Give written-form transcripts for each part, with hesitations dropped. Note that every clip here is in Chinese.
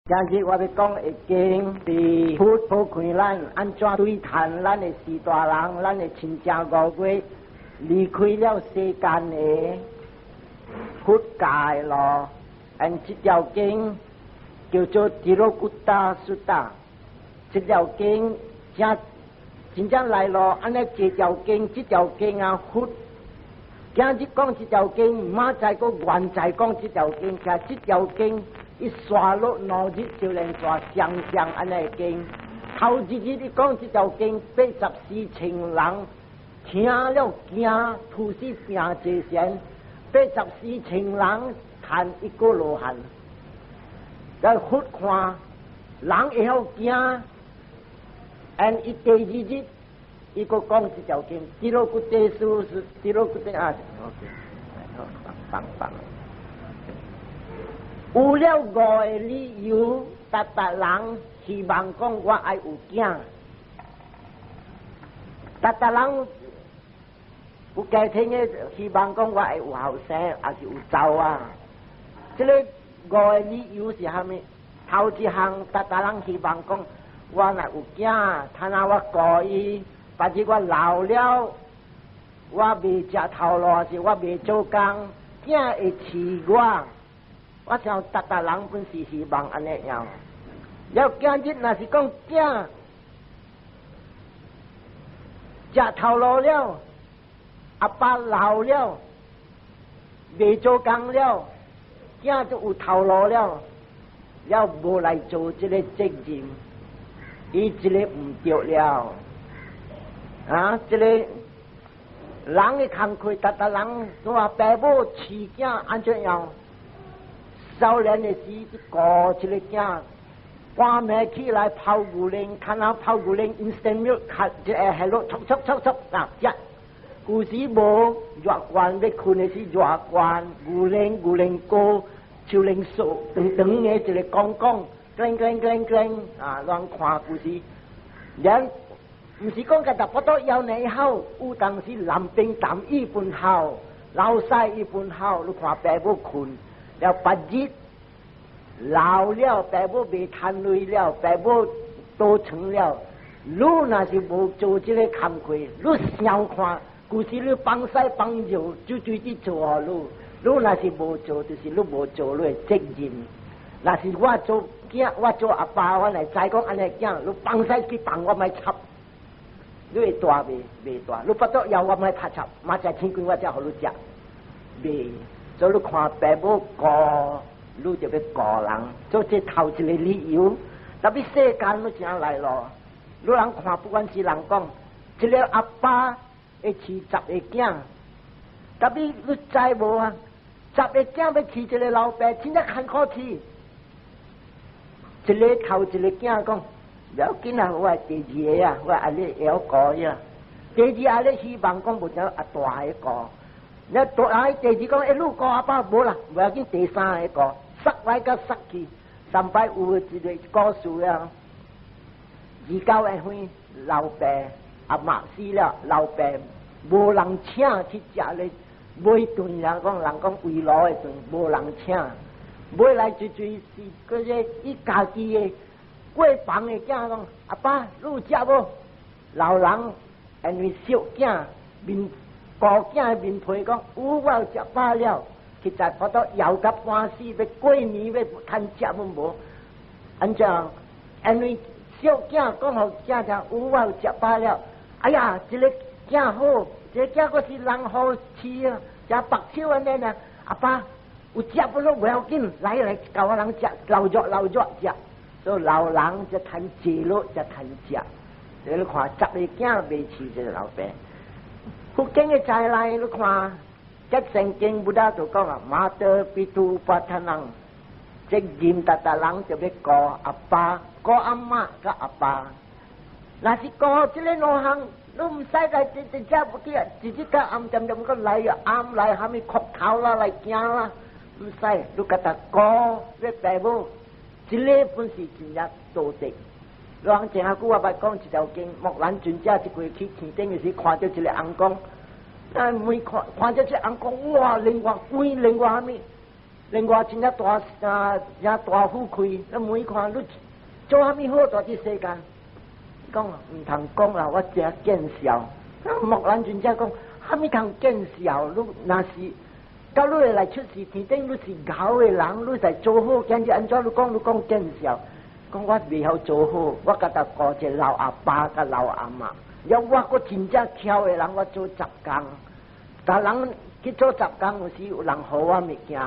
今日我要讲的经是佛普开咱安怎对谈咱的四大人，咱的亲情五月离开了世间的佛家的路。按这条经叫做提罗古达苏达，这条经真正来咯，安尼这条经啊佛。今日讲这条经，明仔个原再讲这条经，其这条经一刷落两日就能刷上安尼经。头一日你讲这条经，84千人听了惊，吐死病济先，84千人叹一个罗汉，在佛看人会好惊，按伊第二日。伊个讲这条经，提罗古德书是提罗古德啊 ，OK， 棒。有了五个理由，达人希望讲我爱有囝，达人有家庭的希望讲我爱有后生，还是有囝啊？这个五个理由是虾米？头一项，达人希望讲我若有囝，他若我故意。把这我老了，我未食头路，是我未做工，囝会饲我。我想达人本是希望安尼样。了今日若是讲囝食头路了，阿爸老了，未做工了，囝就有头路了，了无来做这个责任，伊这个唔对了。啊，这个人的工课，达人说爸母饲囝安怎样？少年的时，顾这个囝，关门起来泡牛奶，看下泡牛奶 instant milk， 看这系落戳啊！呀，有时无热关要困的时热关，牛奶高，手奶数长的一个公，gling 啊，乱看有时，人。唔是讲个达不多要你好，有当时南边淡一半好，老西一半好，你看爸母困了8日，老了爸母未贪累了，爸母多成了，你若是无做这个工课，你想看，就是你帮西帮右，就对去做啊你若是无做，就是你无做你的责任。若是我做囝，我做阿爸，我来再讲安尼囝，你帮西去帮我咪插。你会大未大？你不多要我咪拍插，马仔天官我才好你食，未。所以你看爸母过，你就要过人，做这头一个理由。特别世间你怎来咯？你人看不管是人讲，一个阿爸会饲10个囝，特别你知无啊？10个囝要饲一个老爸，真正坎坷饲。一个头一个囝讲。不要紧啊！我第二个啊，我阿你也要过呀。第二阿你希望讲无就阿大个过，你大第二讲一路过阿爸无啦，不要紧第三个过，塞来个塞去，300有一个故事啊。29个岁老爸阿妈死了，老爸无人请去食咧买顿人讲围炉的顿，无人请，买来最是嗰个伊家己的。过房的囝讲，阿爸，你有食无？老人因为小囝面顾囝面皮讲，我有食饱了。其实我都摇甲半死，要过年要趁食么无？安怎？因为小囝讲互囝听，我有食饱了。哎呀，这个囝好，这个囝个是人好饲啊，食白手安尼呢。阿爸，有食不咯？不要紧，来教我人食，老弱食。所以老人就谈节落，就谈食。所以你看10个囝未饲这个老爸。福建的再来，你看，这圣经不大就讲啊，马德比图巴他人，责任达人就要顾阿爸、顾阿妈、甲阿爸。若是顾这个两项，你唔使来直接不记，直接甲暗점個來暗來，下面磕頭啦，來驚啦，唔使，你甲他顧，你爸母。这个本是真正道德。人前下句我捌讲一条经，木兰尊者一过去天顶的时，看到一个翁讲，每看到这翁讲，哇，另外鬼，另外啥物？另外真正大富贵，咱每看你做虾米好在这世间，讲唔通讲啦，我真见笑。莫人真正讲，虾米通见笑？你那是到你来出事，天顶你是好的人，你在做好，今日安怎你讲见笑？讲我未晓做好，我甲他顾一老阿爸甲老阿妈，要我个真正巧的人，我做10工，但人去做10工，有时有人好我物件。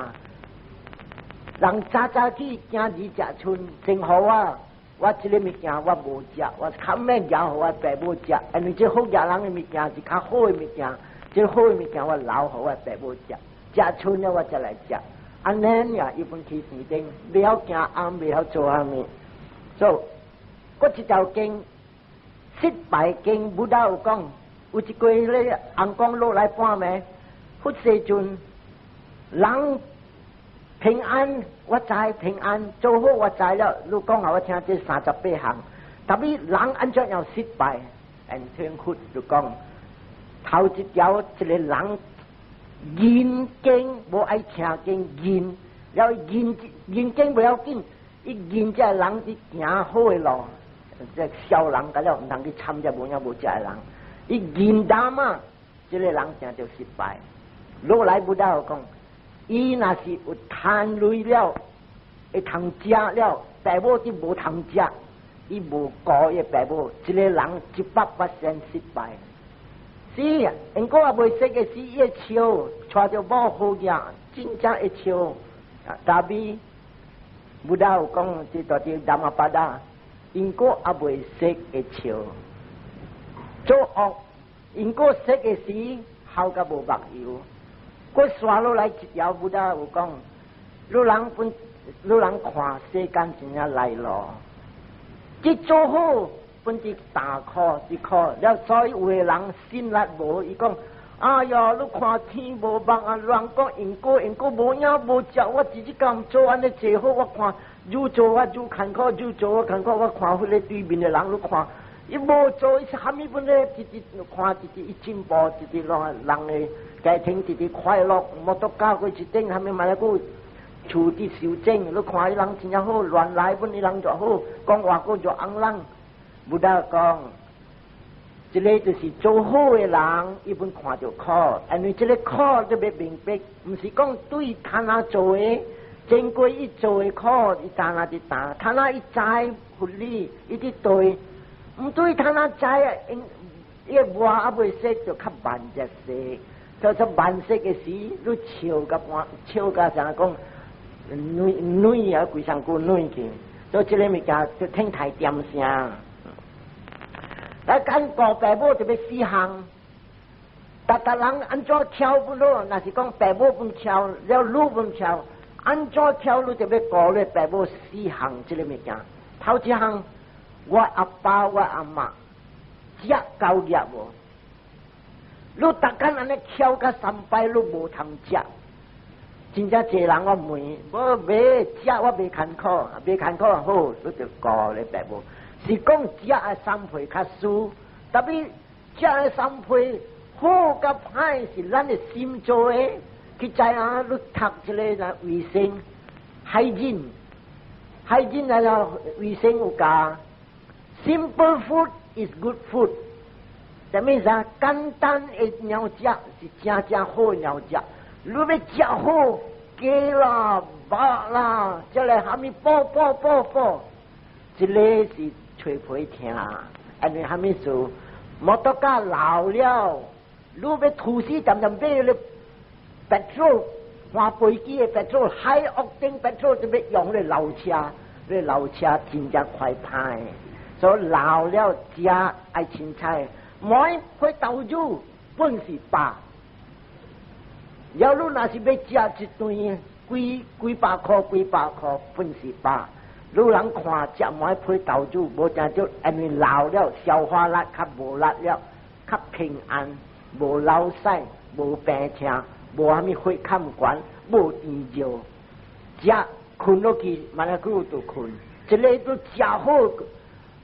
人早起今日食春，正好我这个物件我无食，我较免咬互我爸母食，因为这好野人的物件是较好的物件，这好的物件我留互我爸母食，食春了我才来食。安尼呀，一般去天顶，不晓行暗，不晓做啥物。所以，嗰一条经失败经，不大有讲，有一句咧，红光落来半暝，忽时阵人。平安，我知平安，做好我知了。你讲下我听这38项，特别人安怎样失败，听哭就讲头一条，一个人言经无爱听经言，了言经不要紧，伊言这人是行好的路，这小人个了唔通去参加无影无食的人，伊言淡嘛，这个人真就失败。落来不到讲。伊若是有贪累了，会通食了，爸母就无通食，伊无顾伊爸母，一个人100%失败。是啊，因果也未识个时，伊笑，带着某好嘢，真正会笑。但比不到讲，这到底南阿巴达，因果也未识会笑。做恶，因果识个时，好甲无目油。我刷落来一条不大有讲，你人看世间真正来咯，即做好本是大考一考，了所以有的人心力无，伊讲，哎呀，你看天无望啊，人讲因果无影无食，我自己敢做安尼最好，我看愈做我愈坎坷，愈做我坎坷，我看迄个对面的人，你看。伊无做，伊是虾米本咧？一直看，一直进步，一直让人的家庭一直快乐，莫都教过一顶，虾米嘛来个处伫修正。你看伊人真正好，乱来本伊人就好，讲话个就昂人，不得讲。这个就是做好的人，伊本看就考，因为这个考就要明白，唔是讲对他那做的，经过伊做的考，伊打那就打，他那一栽护理，伊啲对。唔对，他那知啊，伊话啊未识就较慢一些，就是慢识嘅时，你笑甲啥讲，女啊规上句女去，所以这个物件就听太点声。来讲爸爸母就要4项，逐人安怎挑不咯？那是讲爸母不挑，了女不挑，安怎挑你就要顾咧爸母4项这个物件。头一项。我阿爸我阿妈食教育无，你逐天安尼翘甲3摆，你无通食。真正济人我问，无袂食我袂坎坷，袂坎坷好，你就顾咧爸母。是讲食的3倍较输，特别食的3倍好甲歹是咱的心做的。去知影你读一个卫生海人来了卫生有教。Simple food is good food。什么意思啊？简单的鸟食是正好鸟食。你要食好鸡啦、肉啦，再来虾米补，这个是吹皮听，因为虾米做莫得甲老了，你要吐司站买咧petrol，换飞机的petrol，海octane定petrol就要用咧老车，咧老车真正快歹。所以老了食爱青菜，每配豆乳本是饱。要你若是要食一顿几百块本是饱。你人看食每配豆乳，无正就因为老了消化力较无力了，较平安，无老屎，无病痛，无虾米血抗管，无甜尿，食困落去，慢慢久就困，一个都食好。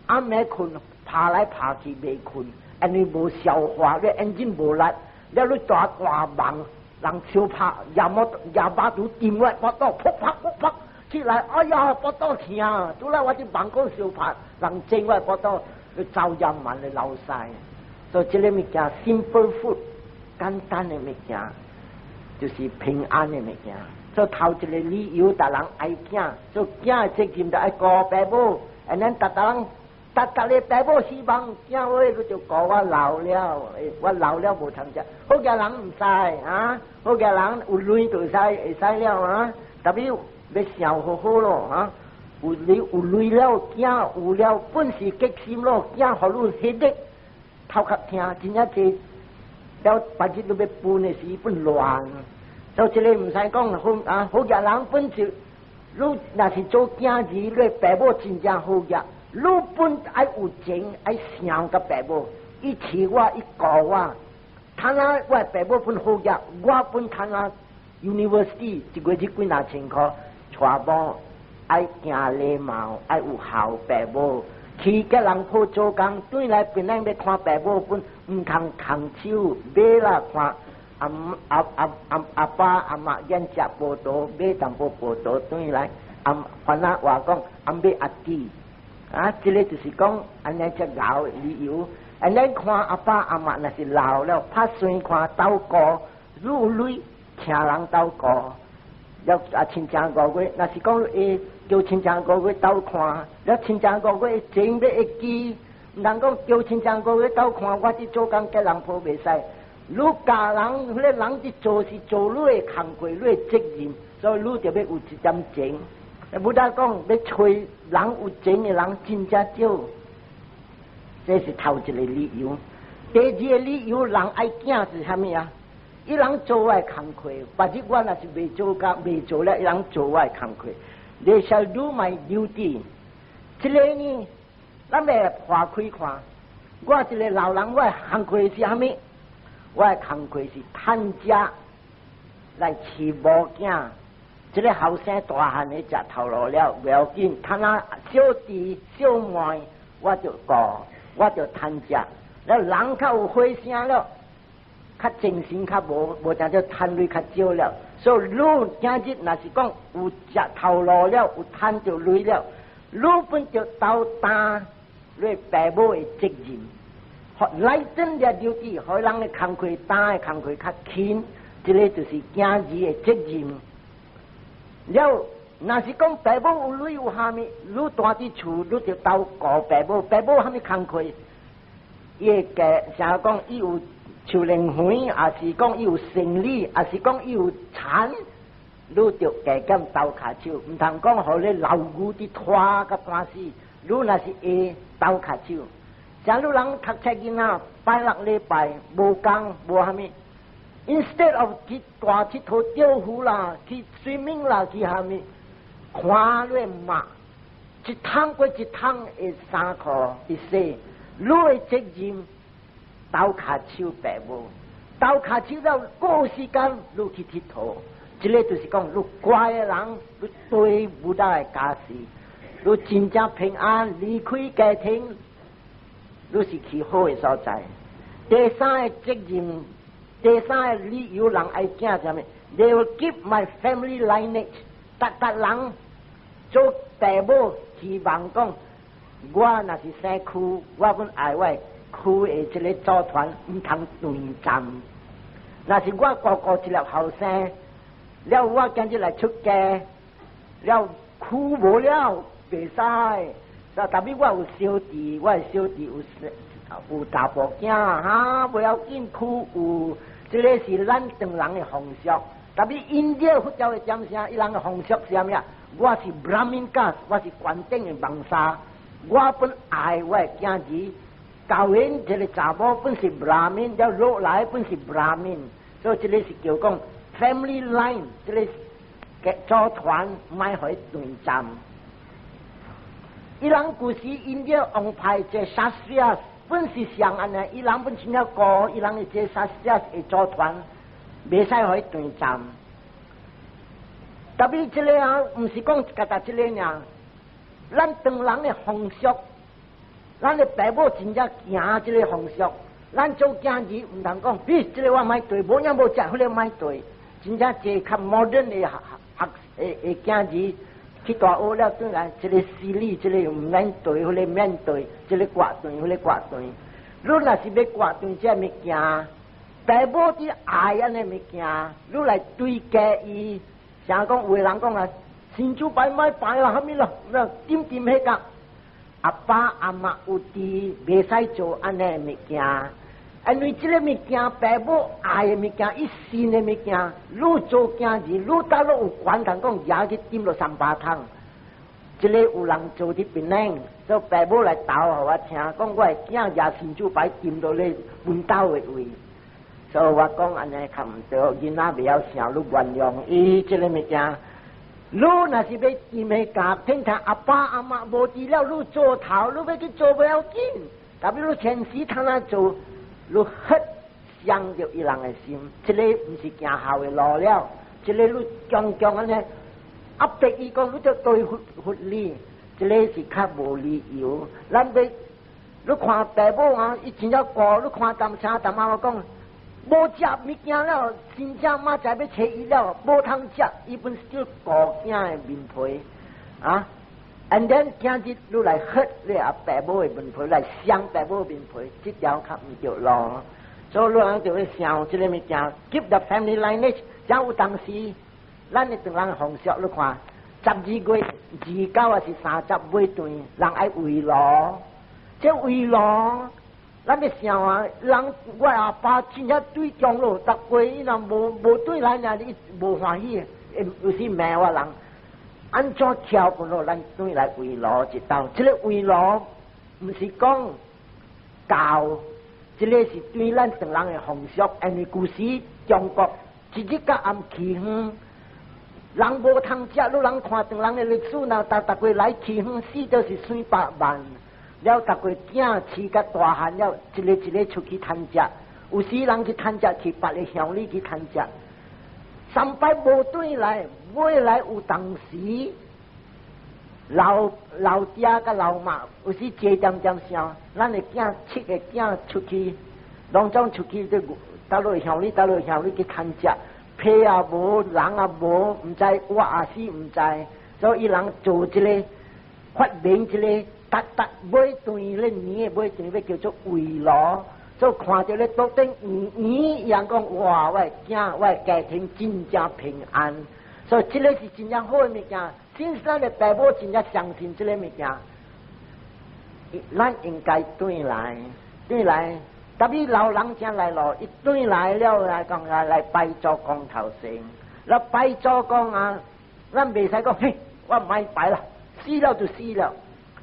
暗暝困，爬来爬去未困，因为无消化，你眼睛无力，了你大忙，人超拍，也把都掂我，我到扑啪扑啪起来，哎呀，不到疼啊！都来我啲办公小拍，人正我不到，佢走人民嚟流晒。所以这个物件 simple food， 简单嘅物件，就是平安嘅物件。所以头一个理由，大人爱囝，所以囝责任就爱顾爸母，然后大你爸母希望囝位佢就顾我老了，我老了无通食。好嘅人唔使啊，好嘅人有钱就会使了啊，特别要想好好咯啊，有钱了，囝有了本事激心咯，囝好路起的。头壳听，真正是了，白日都要搬的是本乱，就这个唔使讲好啊，好嘅人本就，你那是做囝儿，你爸母真正好嘅，你本爱有情爱想个爸母，伊饲我伊教我，睇下我爸母本好嘅，我本睇下 university 一个月几哪千块，全部爱行礼貌，爱有孝爸母。去个人好做工，对来本来要看爸母本，唔通空手买啦看阿爸阿妈演食报道，买淡薄报道，对来反正话讲买阿弟啊，这个就是讲安尼只老理由，安尼看阿爸阿妈那是老了，拍算看祷告，如累请人祷告。要亲情5月，那是讲叫亲情5月斗看，了亲情5月真要会记，唔通讲叫亲情5月斗看，我伫做工叫人抱袂使。你家人，迄个人伫做是做你的工课，你的责任，所以你就要有一点情。不但讲要找人有情的人真正少，这是头一个理由。第二个理由，人爱囝是虾米啊？伊人做我的工课，或者我若是未做了，伊人做我的工课。They shall do my duty。这个呢，咱来划开看。我一个老人，我的工课是虾米？我的工课是趁食来饲母囝。这个后生大汉的食头路了，不要紧，趁下小弟小妹，我就顾，我就趁食。了人较有火声了。较精神较无像叫贪累较少了，所以你今日若是讲有食头路了，有贪就累了，你本就斗担你爸母的责任，来真的丢弃，互人的工课担的工课较轻，这个就是今日的责任。了，若是讲爸母有累有虾米，你住伫厝，你就斗顾爸母，爸母虾米工课，伊会想讲伊有。树灵魂，也是讲伊有生理，也是讲伊有产，你就加减斗骹手，唔通讲互你老牛伫拖个半死，你若是会斗骹手。像你人读册囡仔，拜6礼拜无工无虾米 ，instead of 去大佚佗钓鱼啦，去 swimming 啦，去虾米，看你嘛，一桶过一桶会3块一洗，你的责任。斗骹手爸母，斗骹手了过时间，你去佚佗，这个就是讲，你乖的人，你对不到的家事，你真正平安离开家庭，你是去好的所在。第三个责任，第三个理由，人爱惊什么 ？They will keep my family lineage。逐人做爸母，希望讲，我若是生躯，我本爱我。区的这个组团唔通断站，那是我哥哥一粒后生，了我今日来出家，了区无了袂使，特别我有小弟，我的小弟有大伯囝哈，不要紧区有，这个是咱唐人的风俗，特别印度佛教的讲啥，伊人的风俗是啥物啊？我是 Brahmin caste， 我是关顶的王沙，我本爱我的囝儿。教员这个查某本是 Brahmin， 了落来本是 Brahmin， 所以这个是叫讲 family line， 这个组团买回断站。伊人古时印度安排这Shastrias本是上安尼，伊人本身了过，伊人的这Shastrias的组团，袂使回断站。特别这个啊，唔是讲甲达这个尔，咱唐人的风俗。咱的爸母真正行这个风俗，咱做囝儿唔通讲，咦，这个我买对，无样无食，迄个买对，真正一较 modern 的囝儿去大学了，转来这个私立，这个唔免对，迄个免对，这个挂对，迄个挂对。你若是要挂对这物件，爸母伫爱安尼物件，你来对家伊，像讲有个人讲啊，新主摆买摆啦，虾米咯，点点迄个。阿爸阿妈有伫袂使做安尼物件，因为这个物件爸母爱的物件，一心的物件，愈做囝儿，愈到了有权通讲也去点落三把汤。这个有人做伫槟榔，所以爸母来斗互我听，讲我的囝也新主摆点落咧阮兜的位，所以我讲安尼较毋对，囡仔袂晓想愈原谅伊这个物件。你若是要掂迄家，平常阿爸阿妈无治了，你做头，你要去做不要紧。但比如前时通那做，你hết伤着伊人的心，这个唔是行孝的路了。这个你强强安尼压迫伊讲，你就对佛理，这个是较无理由。咱要你看爸母啊，伊真正过，你看谈车谈妈妈讲。无食物件了，真正妈仔要找伊了，无通食，伊本就顾囝的面皮啊，and then 囝日你来黑你阿爸母的面皮，来伤爸母面皮，这条较唔对路。所以你人就要想这个物件 ，keep the family lineage。假有当时，咱的同人风俗，你看12月29还是30尾段，人爱围炉，这围炉。咱要想啊，人我阿爸真正对中路逐月，伊若无对咱啊，你无欢喜，有时骂我人，安怎挑不落咱对来围炉一道？这个围炉唔是讲教，这个是对咱同人的风俗，因为古时中国一日到暗起远，人无通食，你人看同人的历史，那逐月来起远，死都是300万。了，逐个囝饲甲大汉了，一个出去趁食，有时人去趁食，去别个乡里去趁食，3摆无对来，买来有当时老爹甲老妈，有时一点点想，咱的囝7个囝出去，拢总出去去倒落乡里去趁食，皮也无，人也无，唔知我也是唔知，所以伊人做一个发明一个。每段咧年的每段要叫做围炉，所以看到咧桌顶圆人讲哇，我囝我家庭真正平安，所以这个是真正好的物件。先生的爸母真正相信这个物件，咱应该对来，特别老人家来咯，一对来了来讲来拜祖公头先，那拜祖公啊，咱袂使讲嘿，我唔爱拜啦，死了就死了。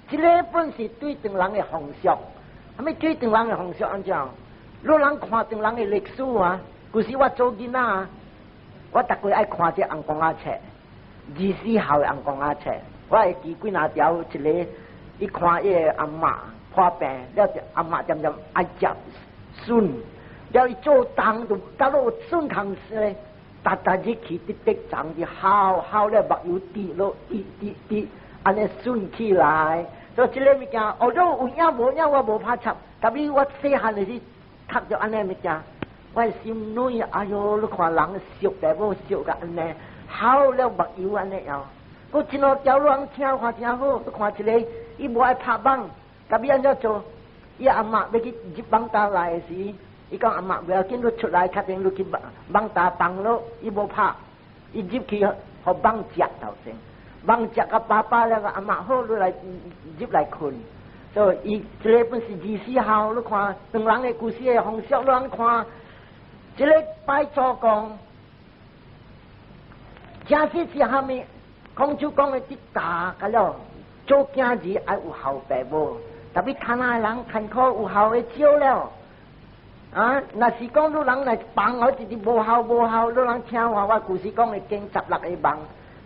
这个本是对同人的风俗，还没对同人的风俗安怎？你人看同人的历史啊，古时我做囡仔啊，我逐个爱看这红光仔册，24号的红光仔册，我会记几哪条一个，伊看伊个阿嬷破病，了阿嬷渐渐爱食笋，了伊做冬就到了笋汤时，日去滴长的好了目油滴落滴。安尼顺起来，所以这个物件，哦，有影无影我无怕插，特别我细汉的时读着安尼物件，我心内哎哟，你看人俗爸母俗个安尼，好了目油安尼样，我真好条路人听看真好，你看一个，伊无爱拍网，特别安怎做？伊阿嬷要去入网打来的时，伊讲阿嬷不要紧，你出来，确定你去网打放咯，伊无拍，伊入去互网食头先。忙食个爸爸了个阿妈好，你来入来困，所以伊这个本是24号，你看同人的故事的风俗，你看，这个拜祖公，假使是虾米，讲就讲的啲大个了，做囝儿爱有孝爸母，特别看下人看苦有孝的少了，啊，若是讲你人来帮我一直无孝，你人听话，我故事讲的经16个梦。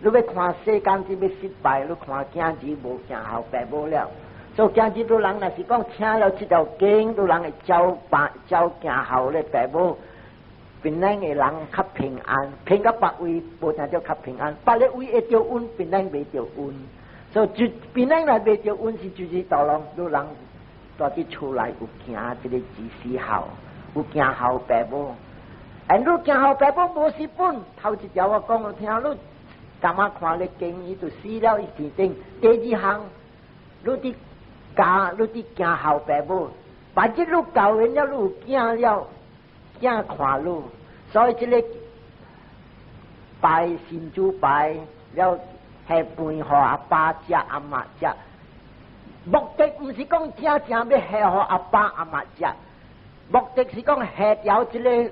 你要看世间只要失败，你看囝儿无行孝爸母了。所以囝儿都人若是讲听了这条经，都人会教行孝咧爸母，平安的人较平安，平到别位无定叫较平安，别个位会着稳，平安袂着稳。所以就平安来袂着稳是就是道路，都人大啲出来有行这个指示校，有行校爸母，你行校爸母无是本，头一条我讲我听你。干嘛看你经伊就死了一时定。第二项，你啲行后爸母，万一你教完了，你有囝了，囝看你，所以这个拜神主拜了，系分予阿爸食阿妈食。目的唔是讲正要下予阿爸阿妈食，目的是讲下掉这个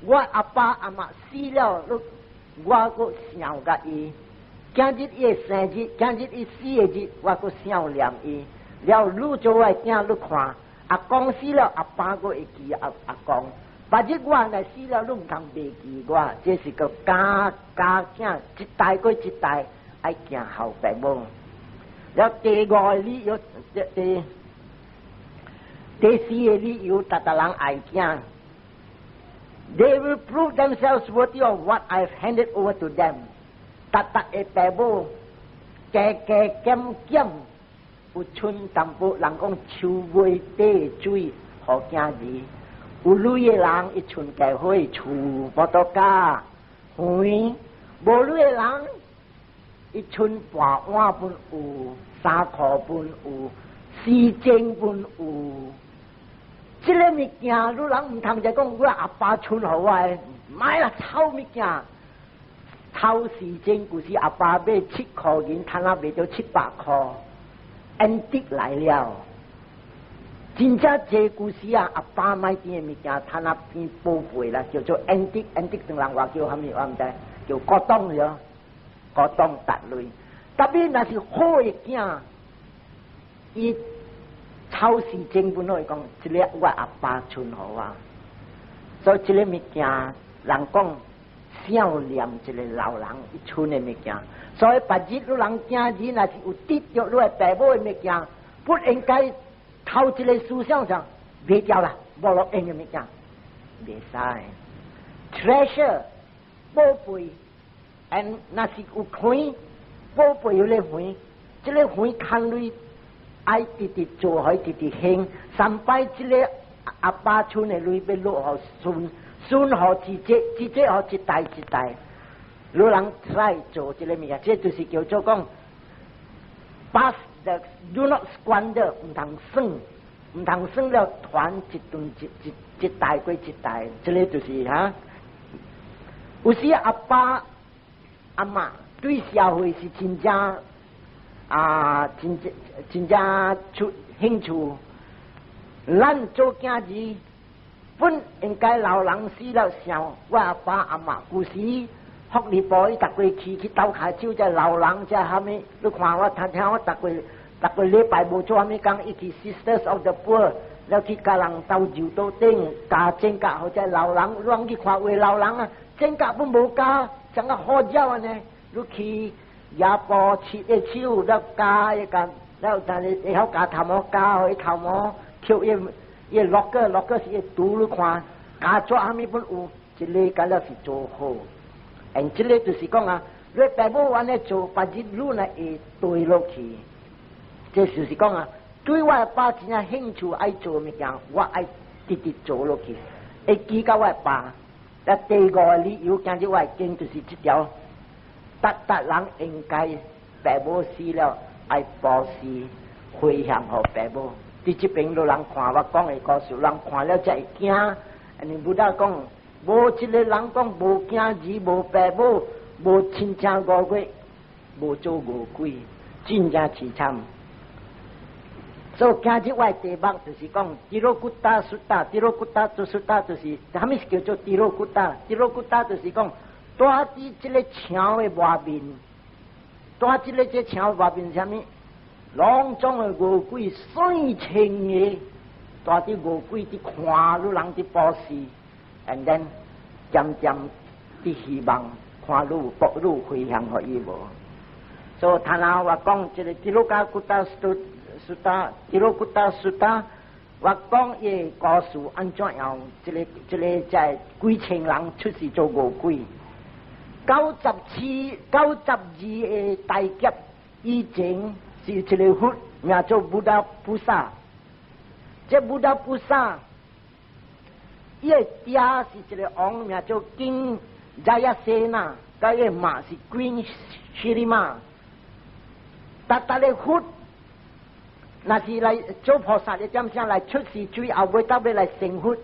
我阿爸阿妈死了，我个想甲伊，今日伊生日，今日伊死的日，我个想念伊。了，愈做我囝愈看，阿公死了，阿爸个会记阿公。万一我若死了，你唔通袂记我，这是个家囝一代过一代爱行后爸母。了第五个理由，第四个理由，大人爱囝。They will prove themselves worthy of what I've handed over to them. 特嘅爸母，加减，有春淡薄人讲秋尾地水好惊字，有女嘅人一春加火厝无多加，无女嘅人一春半碗半有，3块半有，4斤半有。这个物件，你人唔通就讲我阿爸存好我的，买啦臭物件，臭4斤就是阿爸买7块银，摊下卖到700块，antique 来了。真正这故事啊，阿爸买啲物件，摊下变宝贝啦，叫做 antique，antique 同人话叫虾米我唔知，叫古董了，古董达类。特别那是好嘅件，伊。超市政府来讲，这个我阿爸存好啊，所以这个物件人讲想念这个老人一存的物件，所以别日有人惊日那是有跌着落爸母的物件，不应该头一个思想上卖掉啦，无落用的物件，袂使 treasure 宝贝 ，and 那是有钱，宝贝有咧钱，这个钱看类。爱直直做，爱直直行，三摆这个阿爸村的类要落予孙予直接予一代一代，有人来做这个物件，这就是叫做讲 ，pass the do not squander， 唔通算了传一顿一代过一代，这个就是哈。有时阿爸阿妈对社会是真正。真正出兴趣，咱做囝儿，本应该老人死了想，我阿爸阿妈古时福利部伊逐个去斗下手，这老人这虾米？你看我听我逐个礼拜无做虾米讲，伊去 Sisters of the Poor， 了去甲人斗酒斗顶，加增加或者老人，你去看为老人啊，增加不无加，怎个好鸟啊呢？你去。也波切的手，了加一个，了但是以后加头毛加去头毛，扣一落个是一拄你看，加做虾米本有，一个加了是做好，而这个就是讲啊，你爸母玩咧做，把日路呢会对落去，这就是讲啊，对我爸真正兴趣爱做物件，我爱直直做落去，会记到我爸。那第五个理由，今日我经就是这条。特人应该爸母死了，爱保持回向给爸母。伫这边有人看我讲的故事，人看了才会惊。你不得讲，无一个人讲无惊儿，无爸母，无亲情五鬼，无做五鬼，真正凄惨。所以今日我题目就是讲，迪罗古达苏达，迪罗古达做苏达就是，他们是叫做迪罗古达，迪罗古达就是讲。带伫这个墙的外面，带这个墙外面什么？隆重的五鬼水清的，带伫五鬼伫看路人伫保持 ，and then 渐渐伫希望看路福路回向给伊无。所以他那我讲这个迪罗古达苏达，迪罗古达苏达，我讲伊故事安怎样？这个在几千人出世做五鬼。92个大劫以前是一个佛，名做布达菩萨，这布达菩萨，伊个爹是一个王名叫金扎亚塞那，甲伊个妈是 Queen Shirima。达个佛，那是来做菩萨的点声来出世最后尾到要来成佛，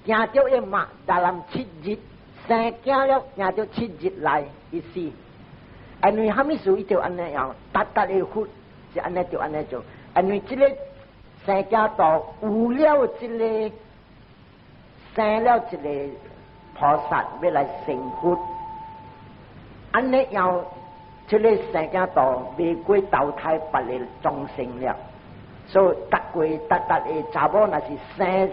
行到伊妈达林7日生囝了，行到7日来意思。因为哈密事伊就安尼样，达个佛是安尼就安尼做，因为这个生囝到有了这个生了一个菩萨要来成佛，安尼样。这个生囝道未过投胎别个众生了，所以达个查某那是生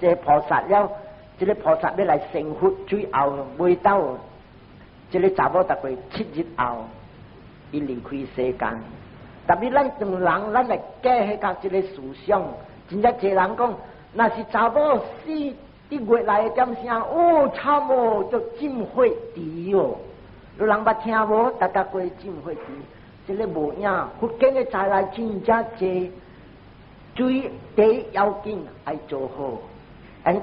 这菩萨了，这个菩萨要来成佛，最后未到，这个查某达个7日后，伊离开世间。特别咱当人，咱来解迄个这个思想，真正侪人讲，那是查某死伫月来点声，哦，惨哦，就浸火池哦。有人捌听无？大家过浸火池，这个无影，福建的再来真正济，最第一要紧爱做好。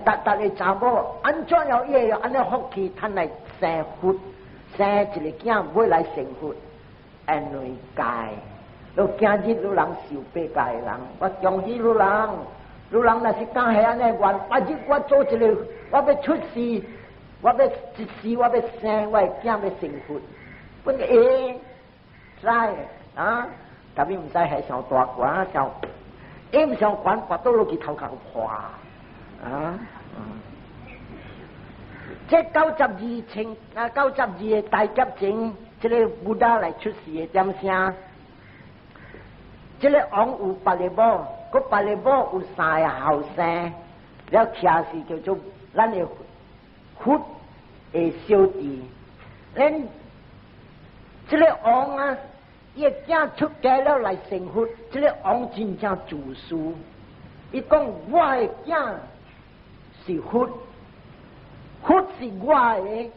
达个查某安怎要伊安尼福气，趁来生佛，生一个囝要来成佛，因为戒。都今日有人受八戒的人，我恭喜有人若是敢系安尼愿，今日我做一个，我要出世。我要一世，我要生，我的囝要成佛，本个知啊？特别唔使系上大官，上唔上官，拔到落去头壳破啊！这92清92个大劫前，这个布达来出世的点声，这个王有8个某，嗰8个某有3个后生，了徛是叫做咱的。佛的小弟，咱这个王啊，伊个囝出家了来成佛，这个王真正自私。伊讲我的囝是佛，佛是我的，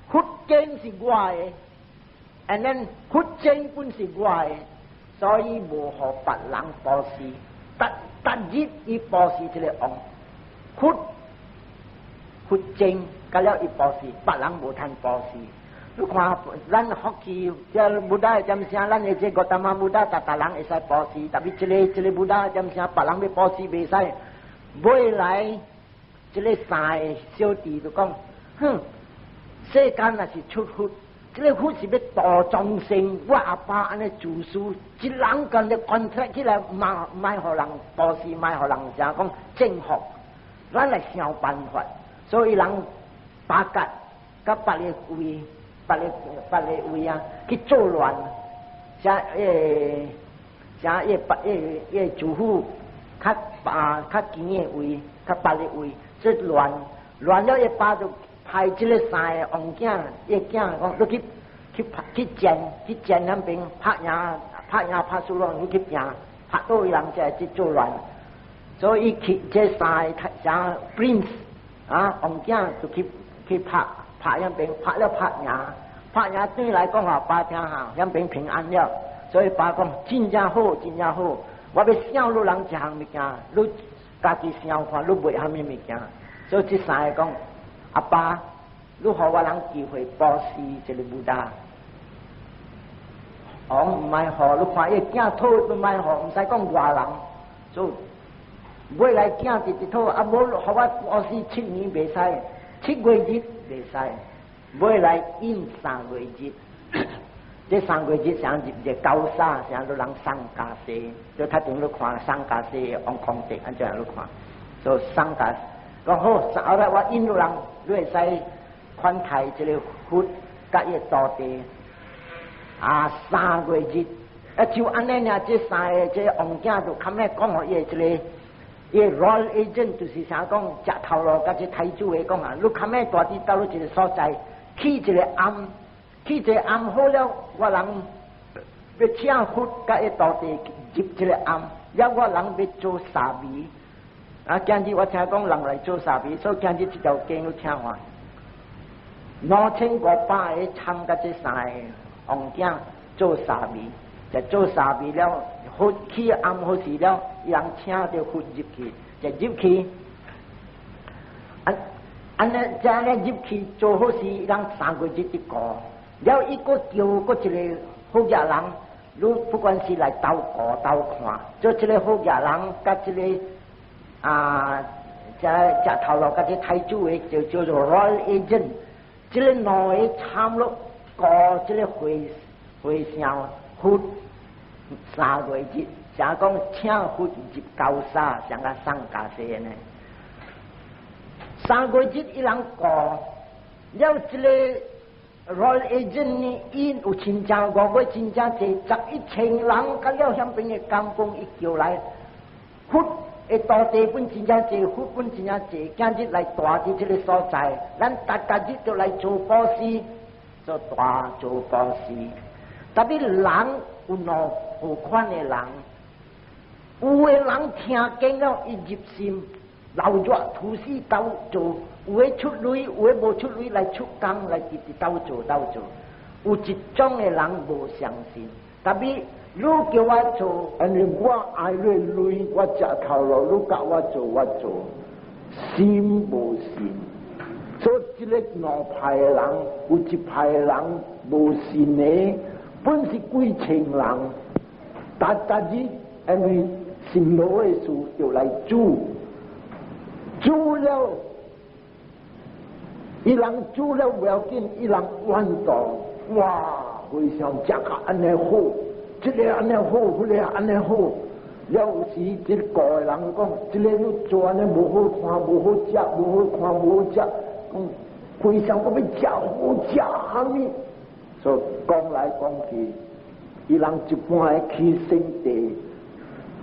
佛经是我的，and then 佛经本是我的，所以无互别人保持。特日伊保持这个王，佛经，甲了伊保持，别人无通保持。你看，咱福气，这布达点声，咱的这个达玛布达，大人会使保持，特别这个布达点声，别人要保持袂使。未来，这个3个小弟就讲，世间若是出佛，这个佛是要度众生。我阿爸安尼自私，一人干咧contract起来，唔爱互人保持，唔爱互人讲征服，咱来想办法。所以人巴结甲别个位啊，去作乱，像主妇较近的位，较别个位，这乱了，一巴就派这个3个王囝，伊囝讲，你去见那边拍输了，你去赢，拍到人才去作乱，所以去这3个像 prince。王囝就去拍那边，拍了拍赢对来讲啊，爸听下，那边平安了。所以爸讲真正好，我要想你人一项物件，你家己想看，你袂虾米物件。所以这3个讲，阿爸，你互我人机会保持这个布达。王唔爱互，你看伊囝讨唔爱互，唔使讲外人，所以。未来囝直直讨，无互我保持7年袂使，7月日袂使。未来因3月日，这3月日像一个高沙，像都人上加西，就他顶你看上加西王皇帝，安怎样你看，所以上加讲好，后来我引路人，你会使款待这个佛，甲伊道地3月日，就安尼尔，这3个这王囝就堪咧讲互伊这个。伊 royal agent 就是啥讲，食头路，甲这太子的讲啊，你堪咩大啲到了一个所在，起一个暗好了，我人要请佛，甲伊道地入一个暗，了我人要做沙弥。今日我听讲人来做沙弥，所以今日这条经要听完。5500个参加这3个王囝做沙弥，就做沙味了，好起暗好时了，人请到佛入去，就入去。安尼这咧入去做好事，人3个月一个，了一个叫个一个好野人，如不管是来斗过斗看，做一个好野人，甲一个这头路甲这太子的就叫做 Royal Agent， 这个两个参落过这个会上佛3个月，像讲请佛入高沙，像个上加些呢。3个月一人过，了这个 Royal Agent 呢，伊有亲戚5个亲戚侪11,000人，甲了向边的港工一叫来，佛会到地本亲戚侪，佛本亲戚侪，今日来大伫这个所在，咱大家日就来做布施，做大做布施。特别人有两有款的人，有的人听见了伊入心。老热土司斗做，有的出类，有的无出类来出工来直直斗做。有一种的人无相信，特别你叫我做，安尼我爱你累，我食头路，你教我做，心无信。做一个两派的人，有一派的人无信的，本是几千人，大日安尼信罗的事就来做。煮了，伊人煮了不要紧，伊人弯道，哇，非常食个安尼好，这个安尼好，那个安尼好。了时这个的人讲，这个你做安尼无好看，无好食，无好看，无好食，讲非常我要食好食哈咪。所以讲来讲去，伊人一般的去圣地，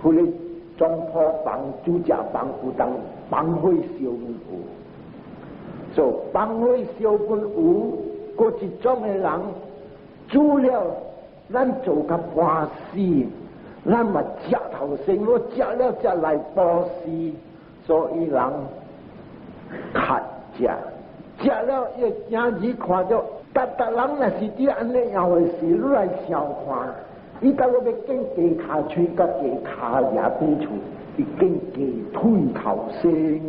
或者中铺房、主家房有当。帮会烧分有，所以帮会烧分有，各一种的人煮了，咱做个布施，咱嘛食头先，我食了才来布施，所以人较食了要今日看到，逐人若是伫安尼样的事，你来想看，伊甲我要见鸡骹喙甲鸡骹也对厝。已经鸡腿头先，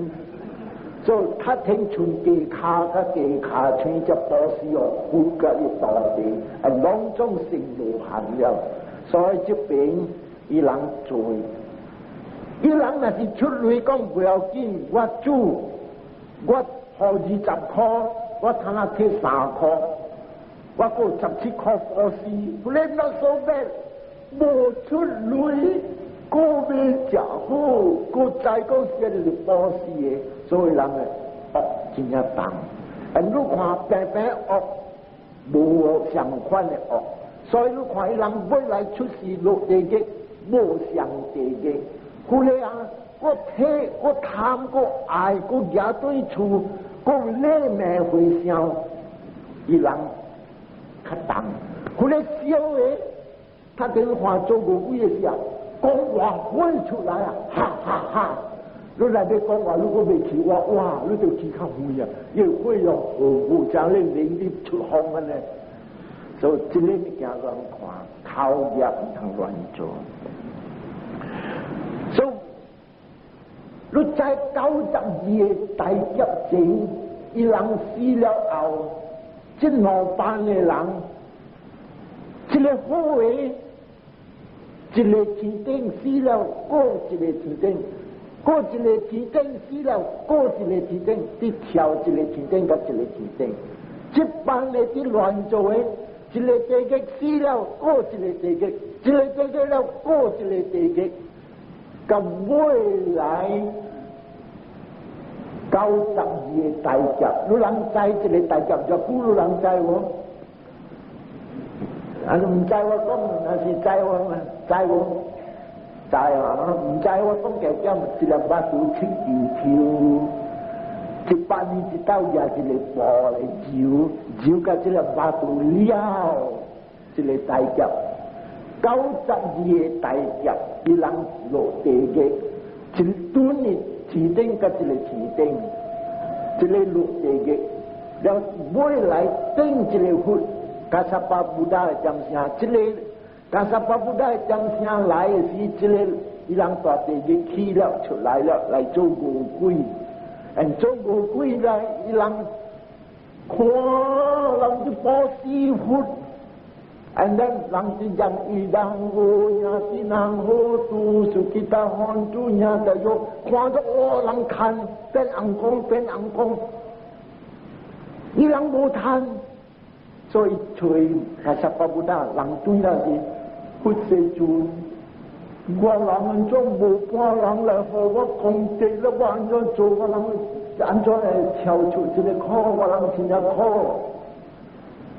所以他听从鸡骹甲鸡骹腿只保持哦，骨骼一大地，拢总性无限了。所以这边伊人做，伊人若是出来讲不要紧，我煮，我付20块，我通下摕3块，我过17块保持，不然那所谓无出来。个要食好，个再讲这是保持的，所以人的真正重。你看平平无相款的所以你看伊人本来出事落地嘅，无相地嘅。后来我睇我贪我爱我也对厝，我礼貌回想，伊人较重。后来小的，他等话做无位的时候。讲话飞出来啊！哈哈哈！你来要讲话，如果未起话，哇！你就起较飞啊！因为飞哦，有将你能力出风啊呢。所以这个物件乱看，口业唔通乱做。所以你在92个大劫前，伊人死了后，这两班的人，这个好的。一个天顶死了，过一个天顶，过一个天顶死了，过一个天顶，你跳一个天顶，甲一个天顶，这班的伫乱做的，一个地级死了，过一个地级，一个地级了，过一个地级，咁未来92个大劫，你人知这个大劫就古你人知喎？你唔知我讲，那是知我嘛？知我，知啊！唔知我讲嘅咁，一粒巴肚切条，一百年一刀也一个波来照甲一粒巴肚了，一个大劫，92个大劫，伊人落地嘅，一吨的天顶甲一个天顶，一个落地嘅，了未来顶一个佛。加萨巴布达的讲啥？这个但是巴布达将声来的是这个伊人大地就起了出来了，来做魔鬼，做魔鬼来伊人看人就包师傅。And then 人就将伊人好呀，是人好，读书给他看主呀的哟，看着人看变硬光变硬光，伊人无贪，所以吹还是巴不得人对那是不识主，我人中无半人来和我攻击了，我安怎做我人安怎来跳出这个苦，我人真正苦。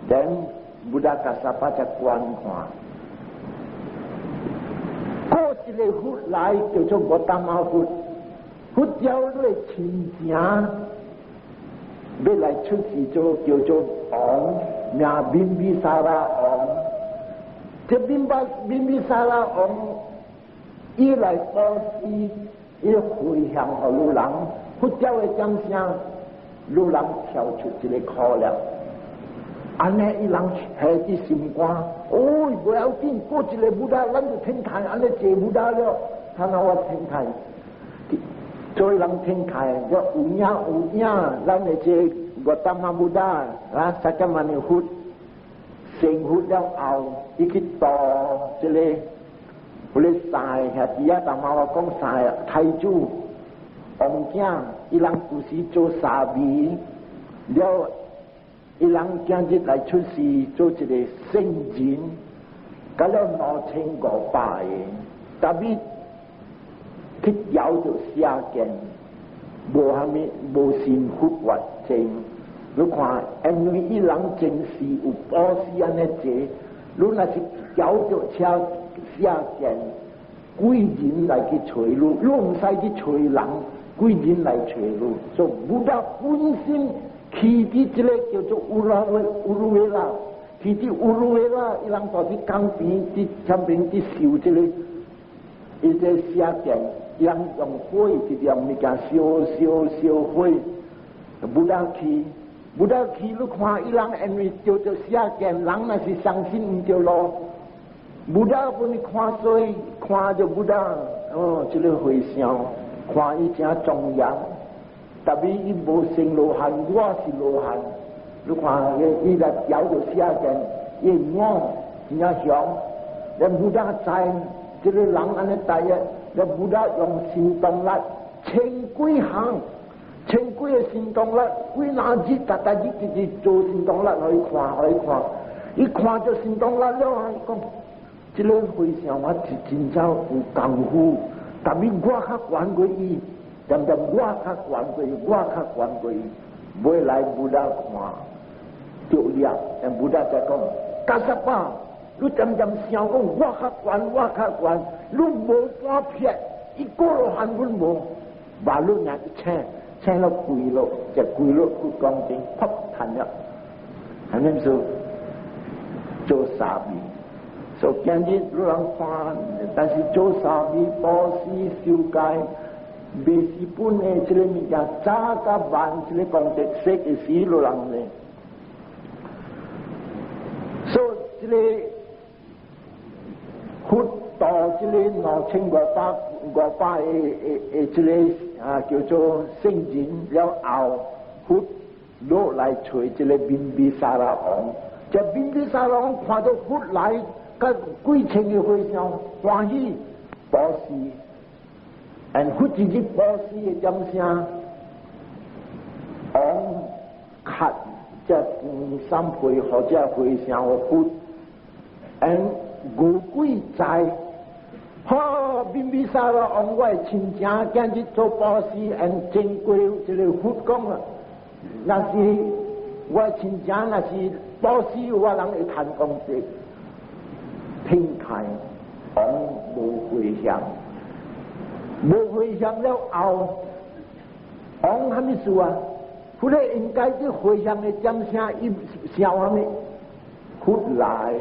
Then Buddha kasapa cha quan hòa có chỉ là hút lại kiểu cho bộ tam ma hút giáoด้วยชินจาbên lại trước thì cho kiểu cho ổng nhà Bimbisara ổng thì Bimbisara ổng y lại có y hồi hàng ở lưu lắng hút giáo với chăm sang lưu lắng theo chút chỉ là khó lắm anh này伊人下啲心肝，不要紧，过一个布达，咱就天台，安尼坐布达了，他那我天台，做人天台，要有影，咱嚟坐我当下布达，啊，萨迦曼尼呼，成呼了后，伊去ต่อ这个，不咧晒，下底下当下我讲晒，太子，王囝，伊人故事做沙弥，了。伊人今日来出世做一个圣人，搞了2500个，特别去咬着写见，无虾米无心复活症。你看，因为伊人真是有保持安尼做，你若是咬着写见，贵人来去找你，你唔使去找人，贵人来找你，就不得本身。起的这个叫做乌鲁维拉，起的乌鲁维拉，伊人到底江边的江边的烧这个，伊在下边，伊人用火就用物件烧火，不得起，你看伊人因为叫做下边，人那是相信唔对咯，不得不你看所以看就不得，这个回想，看伊真重要。特别伊无成罗汉，我是罗汉。你看，伊来咬着写见，伊我真正想，人不得在，这个人安尼大个，人不得用行动力，千几个行动力，几哪日大日直做行动力可以看，伊看着行动力了，伊讲，这个回想我是真正有功夫，特别我较管过伊。但我较管过，未来不得看，就了。但不得再讲，假设吧，你想讲我较管，你无半撇，一个罗汉本无，把你那一请了跪了，就跪了去讲经，啪弹了，还能说做沙弥，所以今日有人看，但是做沙弥、保持、修戒。未是本的这个物件，早甲晚这个功德说的是路人呢。所以这个佛到这个2500的这个叫做圣人了后，佛落来找这个宾比沙拉王，这宾比沙拉王看到佛来，甲几千个和尚欢喜保持。佛自己保持的掌声，往看这3倍或者回向我佛，五鬼在，宾比沙拉王我亲情今日做保持，珍贵这个佛讲啊，那是我亲情，那是保持我人会谈功德，听开，往无回向。无回向了后，往虾米事啊？佢咧应该啲回向嘅掌声，伊笑虾米？佢来，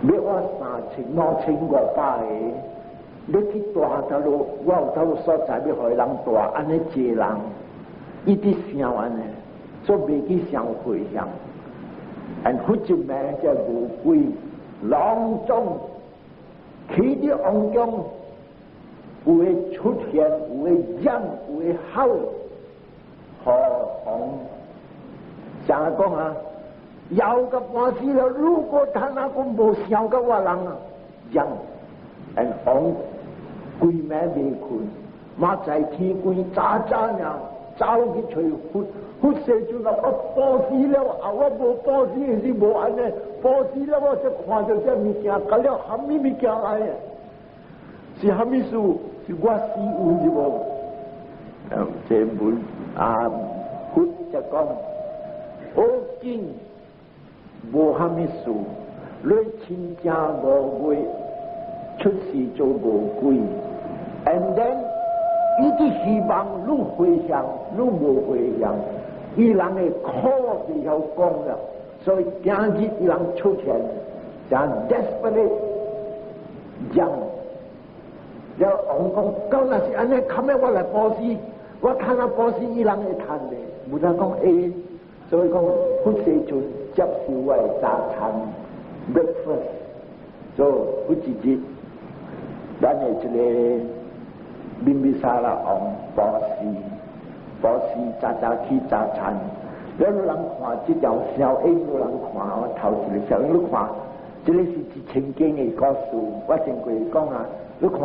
要我3500个，你去大头路，我有头所在要互人大，安尼济人，伊啲笑安尼，所以未去想回向，佢一名叫无鬼。郎中，佢啲王中會出現，會忍，會好，何況想講啊，有個關係了，如果他那個冇想嘅話人啊，忍，人王鬼咩未困，馬仔天鬼渣渣呀，走去隨活射住啦，我波斯了，啊我冇波斯是冇安尼，波斯了我就看到這物件，咁了蝦米物件來嘅，是蝦米事？是我死運是無？這本活就講，我見無蝦米事，你親家無會出事做無鬼 ，and then 伊啲希望愈回向愈無回向。伊人嘅苦就有講啦，所以今日伊人出現，就 desperate 人。有王講，咁那是安尼，後尾我來波斯，我看下波斯伊人會談嘅，冇得講誒，所以講好時陣接受我嘅早餐 breakfast， 所以好直接，咱嘅一個賓比沙拉王波斯早起早餐，有人看這條小英，有人看我頭一個小英，你看，這個是一千經嘅故事，我先過講啊，你看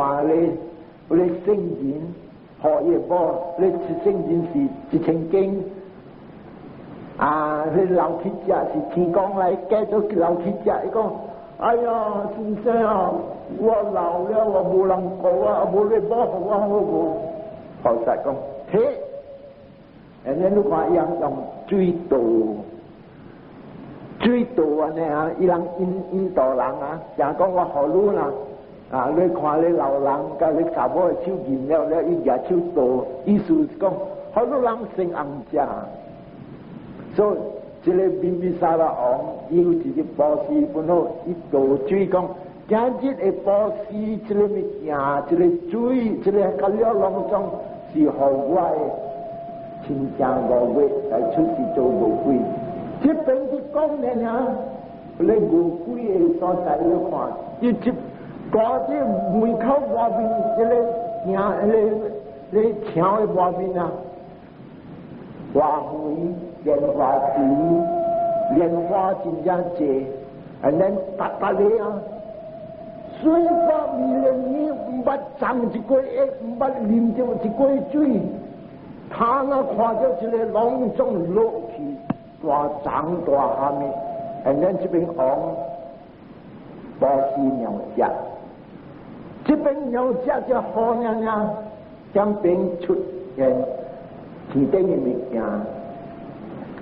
你聖經學業波，你聖經是一千經，你老鐵者是天公來繼續老鐵者，伊講，哎呀，先生啊，我老了，我冇人顧啊，冇你保護我好無，菩薩講，嘿。人哋你看伊人用水道安尼啊，伊人印度人啊，人講我何路啦，你看你老人甲你查某嘅手嚴了，伊舉手道，意思是講何路人成紅食，所以這個賓比沙拉王有一個波斯本來一道水講，今日嘅波斯這個物件，這個水，這個甲了當中是何我嘅。親家無月來出事做無鬼，這邊是講呢啊，你無鬼嘅所在你看，伊一掛啲門口外面，你牆嘅外面啊，花梅、蓮花樹、蓮花真正濟，大你啊，水花迷人，你唔捌浸一過液，唔捌啉着一過水。他那看到這個隆重落去，大長大下面，然後這邊講波斯鳥隻，這邊鳥隻就好娘娘，將邊出現天頂嘅物件，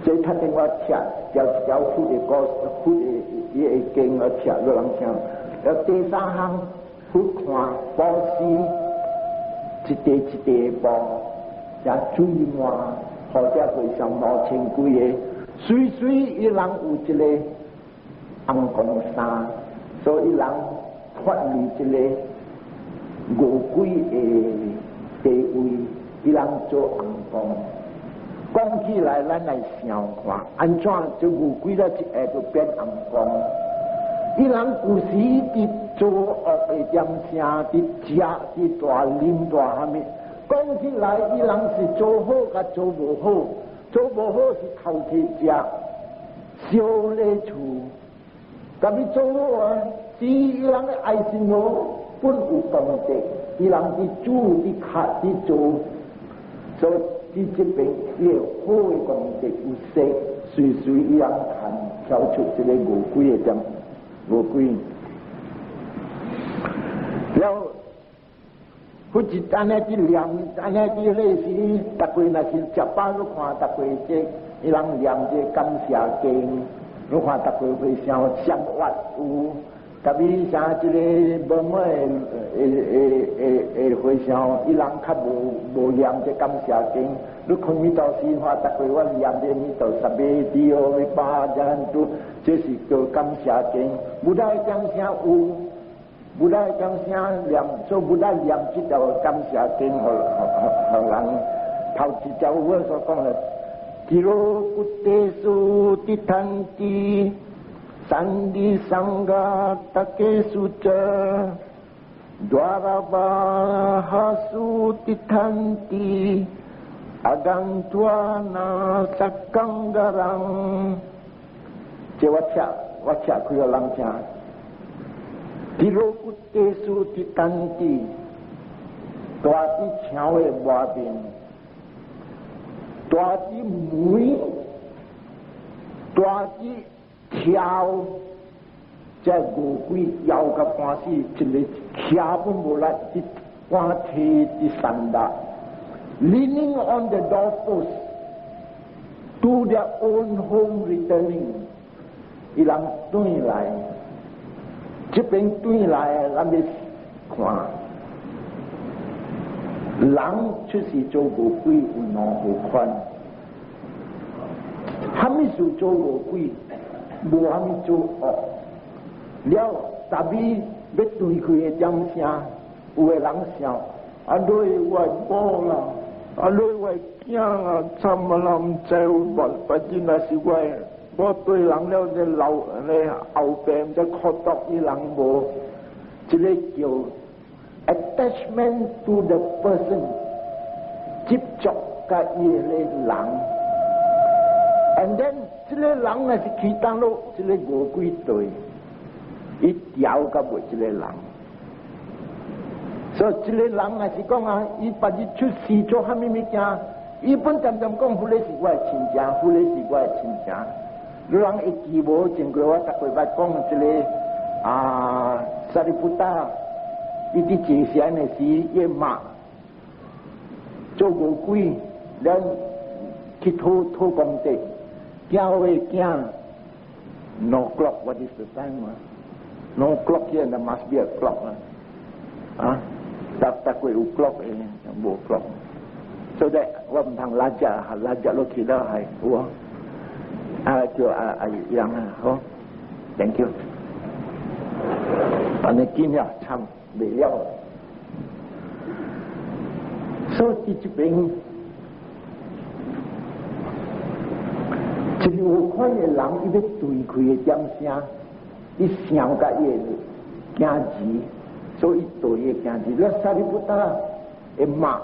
所以他跟我吃，條苦的果，苦的也會跟我吃，有人聽。要第三行，去看波斯一地一地波。也水滿，或者會上攞千幾個，水伊人有一個紅光衫，所以人發離一個五鬼的地位，伊人做紅光。講起來，咱來想看，安怎這五鬼了一下就變紅光？伊人有時佇做惡的點聲，佇食，佇大啉大蝦米。講起來，伊人是做好甲做無好，做無好是偷去食，燒咧厝。咁你做好啊，是伊人嘅愛心哦，本有功德，伊人啲煮啲客啲做，所以啲這邊有好嘅功德有勢，隨伊人看跳出這個無鬼嘅點，無鬼。了。佢一安尼啲念，安尼啲類似，逐個若是食飽，你看逐個這伊人念這感謝經，你看逐個會像生活有，特別像這個無誒會像伊人較無念這感謝經，你看彌陀寺話逐個我念這彌陀十倍地哦，你巴人都這是叫感謝經，無大感謝有。不但感謝念，做不但念這條感謝經，讓人頭一條我所講的，吉羅布德蘇迪坦基， Sandi Sangha Take Sutra Dwaraba Hasu Titanti Agantuana Sakanggarang Wacha Kuya Langcha Tirokutesu Titanti Tuati Chawe Wabin Tuati Mui Tuati Chiao Cha Go Kui Yao Ka Pasi Chile Chia Pun Bola Ti Pati Ti Sanda leaning on the doorpost to their own home returning ilang tui lai chipeng tui lai lamis kwa lang chu si zhou go gui u no ho kwan hami su zhou go gui bu hami zhou o liao tabi betui kui jang xia u lang xiao adoi wai bo la aloi wai kiang cham lam cheu bal pajina si wai bo tôi lắng leo de lau le au pem de khotok i lang bo chile kyo attachment to the person chip chok ka i le lang and then chile lang na si kitang lo chile go kui toi i tiao ka bo chile lang so chile lang na si kong i pa ji chu si cho ha mi mi kya i pun tam tam kong hu le si wai chin jia hu le si wai chin jia Ruang ikibo jenggowa tak kuat kong cile Sariputta iti cisiane si ye ma Jogo kui dan kito to kong te kia we kia no clock. What is the time? No clock here. There must be a clock. Tak kuat clock bo clock. So that wam thang laja lo kila hai uang. Yang ho, thank you. Anh kia nhà chăm bị leo. So chỉ bên chỉ有看嘅人，伊要對佢嘅掌聲，伊想甲伊嘅驚字，所以對嘅驚字，你沙利布達嘅罵，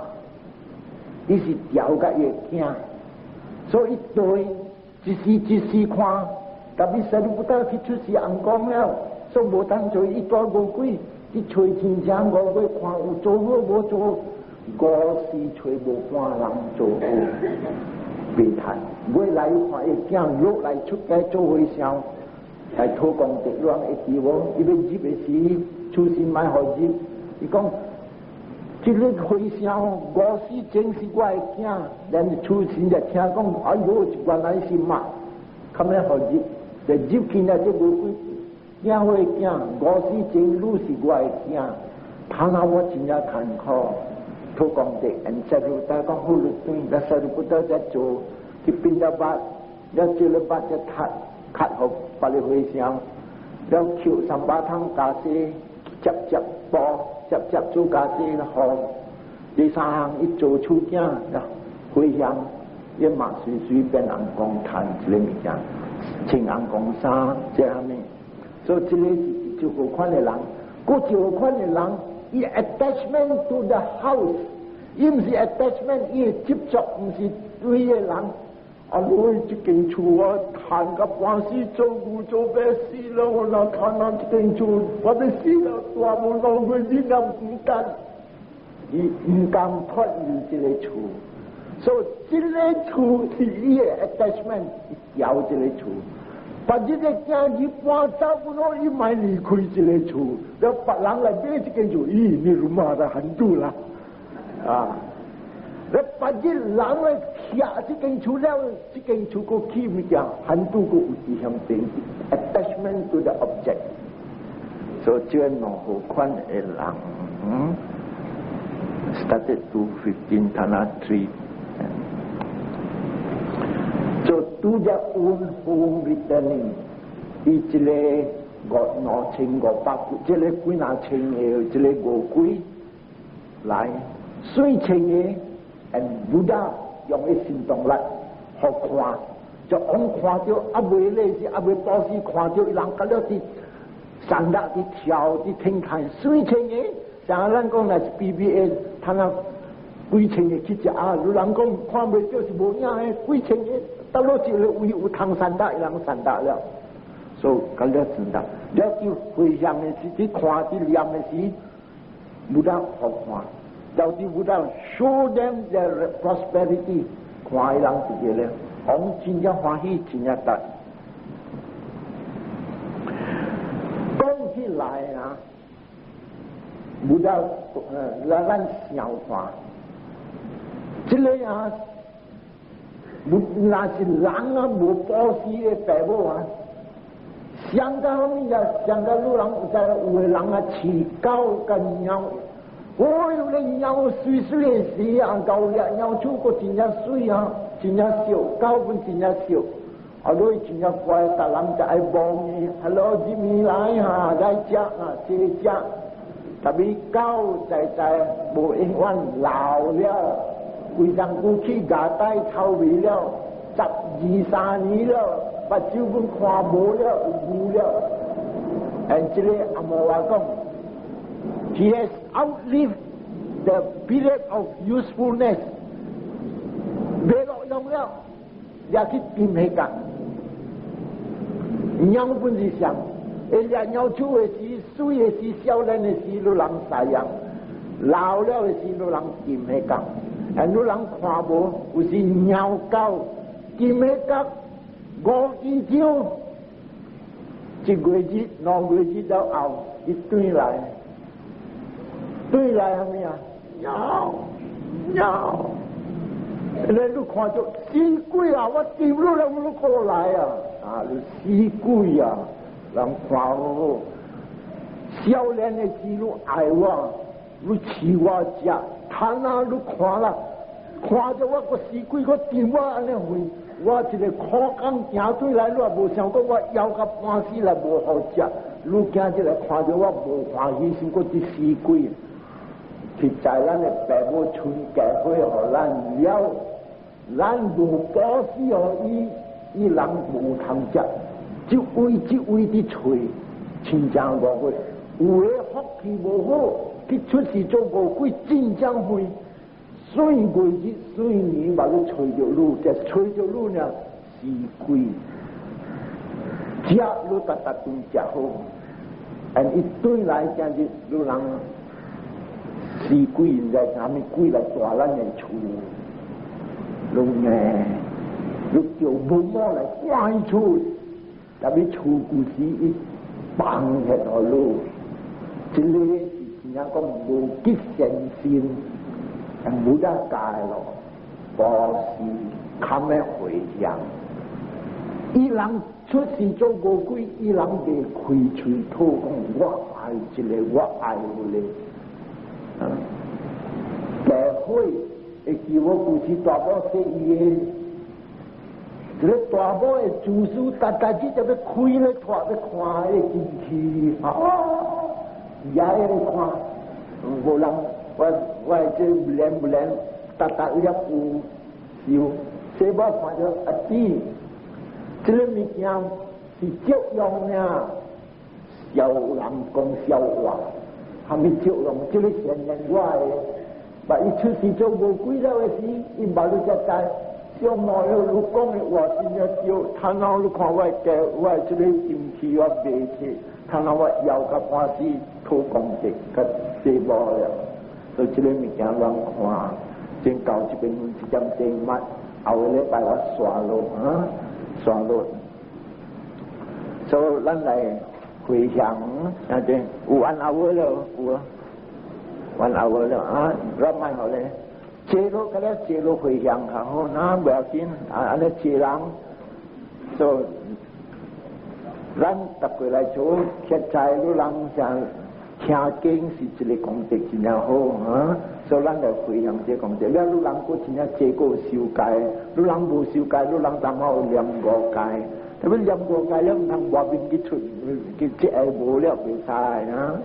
伊是調甲伊嘅驚，所以對。一時看，特別細路不得去出事硬講了，所以無當做一多個鬼，去吹天將我會看有做好無做，我是吹無半人做好，別談。未來看一驚落來出街做會笑，係土公地亂一啲喎，伊要入嘅時出事買何入？伊講。这个回想，我是真是我的囝，连出生就听讲，哎呦，原来是妈，咁样好入，就入去那这个囝会囝，我是真路是我的囝，他那我真要看考，土讲的，人家如大讲好了对，那时候不得在做，去边度把，要做了把就咳好，把你回想，要求三把汤咖啡，接包。接做家姐啦，好，第三行一做出鏡啦，回想一馬隨便人講談之類物件，情人講啥這下面，所以這個是就好款嘅人，嗰就好款嘅人，伊 attachment to the house， 伊唔是 attachment， 伊接觸唔是對嘅人。我這間厝我談個半死做古做白死了，我那看那這間厝，我哋死了，大無浪費啲人唔得，唔敢脫離這個厝，所以這個厝是伊嘅 attachment， 有這個厝，把這個家己搬走，我伊買離開這個厝，然後別人來買這間厝，咦，你如嘛的很多啦，你把啲人嚟徛這間厝了，這間厝個起物件，很多個有啲向邊 attachment to the object， 所以這個好款嘅人，started to 15 Thana 3， so to their own home returning， 伊這個5千5百，這個幾那千嘅，這個5幾來水千嘅。And Buddha 用嘅行動力學看，就往看到啊未累是啊未保时看到人甲了伫上达伫跳伫天台水清的，像咱讲来是 BBA， 他那几千个去食啊，有人讲看袂到是无影的，几千个，到落一个位有通上达，人上达了，所以甲了上达，了就回想的是伫看伫念的是无得好看。到底不到 show them their prosperity， 看人一个咧，我们真正欢喜，真正得。讲起来啊，不到让咱想看，这个啊，那是人啊无保时的爸母啊，想到后面啊，想到路人有的人啊，饲狗跟猫。我有咧鸟水水的时啊，狗也鸟出个真正水啊，真正少，狗本真正少，啊，所以真正乖，大人就爱望伊 ，Hello Jimmy 来哈，来食啊，谢食，特别狗在无永远老了，规上过去牙带臭味了，12、13年了，目睭本看无了，有了，这个阿嬷话讲。He has outlived the period of usefulness. 未落用了，也去tìm迄个。鸟本是想，掠鸟出的时，水的时，少年的时，都人使用；老了的时，都人tìm迄个。都人看无，有时鸟狗tìm迄个5支招，一月日、2月日了后，一堆来。对来什么呀？鸟，你都看到死鬼啊！我掂落来我都过来啊！啊，你死鬼啊！人看我，少年的时都爱我，你饲我食，贪啊！你看啦，看着我个死鬼，我掂我安尼回，我一个苦工行对来，我无想讲我腰甲半死来无好食，你今日来看着我无欢喜心，我啲死鬼。是在咱的爸母村教会互咱了，咱无保时互伊人无通食，即位的吹，亲像无会，有的福气无好，去出事做无几，真正会，水月日水年嘛，你吹着路，就吹着路呢，是贵，食你达顿食好，一堆来讲日路人。是贵人在下面贵来大咱的厝，路呢，你叫无毛来关厝，特别厝故事一放喺度路，这个是人家讲无吉善心，冇得戒咯，保是看咩回想，伊人出事做无鬼，伊人袂开嘴吐讲我爱这个，我爱那个。教会会叫我故事大宝说伊个，这个大宝的主书，大家只就要开咧拖要看迄个进去，也喺度看，无人我这不连，大一有笑，这把看到阿弟，这个物件是作用呢，小人讲笑话。还没照用，这个现人我的，把伊出事做无几了的时，伊把你只在小毛了，你讲的话真正少，他那你看我家我这个进去我卖去，他那我腰甲半死土公地甲地无了，所以这个物件乱看，先搞这边一点点物，后个礼拜我刷落啊，刷落，所以咱来。回想，那对1 hour 了，有1 hour 了啊，รับไม่好咧，接落个咧，接落回想下好，那不要紧，安尼接人，所以咱搭过来做，现在路人想听经是一个功德真正好啊，所以咱来回想这功德，了路人过真正结果受戒，路人无受戒，路人当好念5戒。特别念5戒了，唔通外面去出，佢即係無了袂使啊！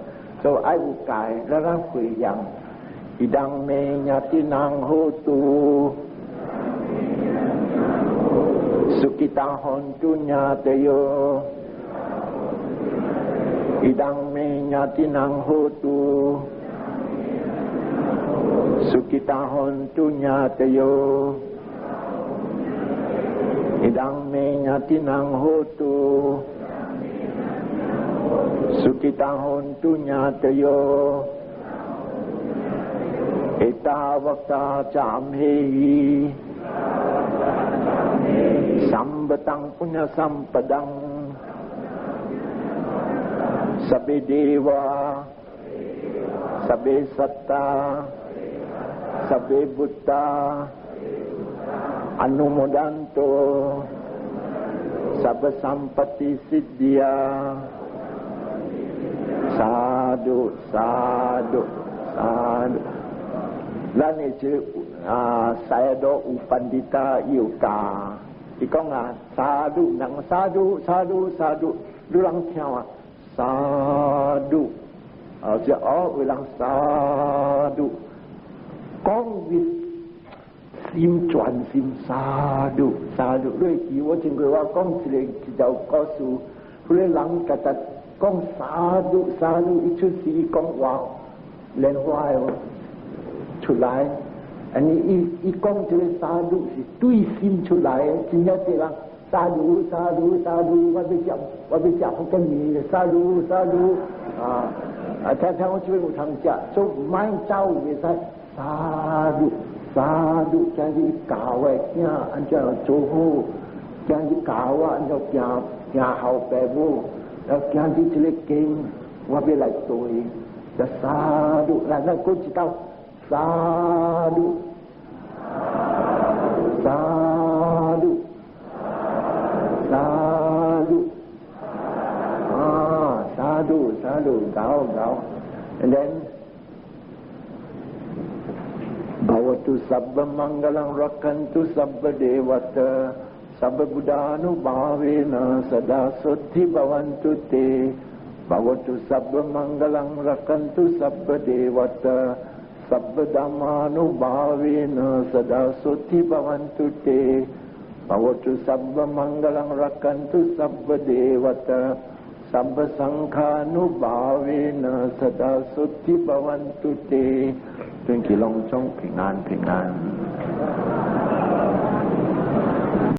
所以愛有戒，咱咱回想，一當命也啲能好度， Sukitahon tu nyateyo idang me nyatinang hotu Sukitahon tu nyateyo idang me nyatinang hotu Sukitahon tu nyateyo Eta wakta camhehi Sambatang punya sampadang Sabe dewa Sabe satta Sabe buddha Anumodanto Sabe sampati siddhya Sadhu Sadhu Sadhu Lan itu saya do upandita yuka. Ikong sadhu nang sadhu sadhu sadhu dulang tiawa sadhu. Dia ulang sadhu. Kong with sim chuan sim sadhu sadhu. Lui ki wo jing gui wa kong chile ki jau ko su. Lui lang kata kong sadhu sadhu itu si kong wa len huai出来，你一讲这个沙路是对心出来的，真正对啦，沙路沙路沙路，我要讲福建语，沙路沙路常常我这边有他们讲，就唔买走嘅使沙路沙路，将啲教嘅囝按照做好，将啲教啊按照行後白路，然後將啲這個經我要來對，就沙路，嗱那講知道。Sadhu Sadhu Sadhu Sadhu Sadhu Gao and then Bhavatu Sabba Mangalam Rakantu Sabba Devata Sabba Buddhanu Bhavena Sada Sothi Bhavantu Te Bhavatu Sabba Mangalam Rakantu Sabba Devata Sabba dhammanu bhavena sada sothi bhavantu te bhavatu sabba mangalam rakantu sabba devata sabba sankhanu bhavena sada sothi bhavantu te 愿其隆中平安平安。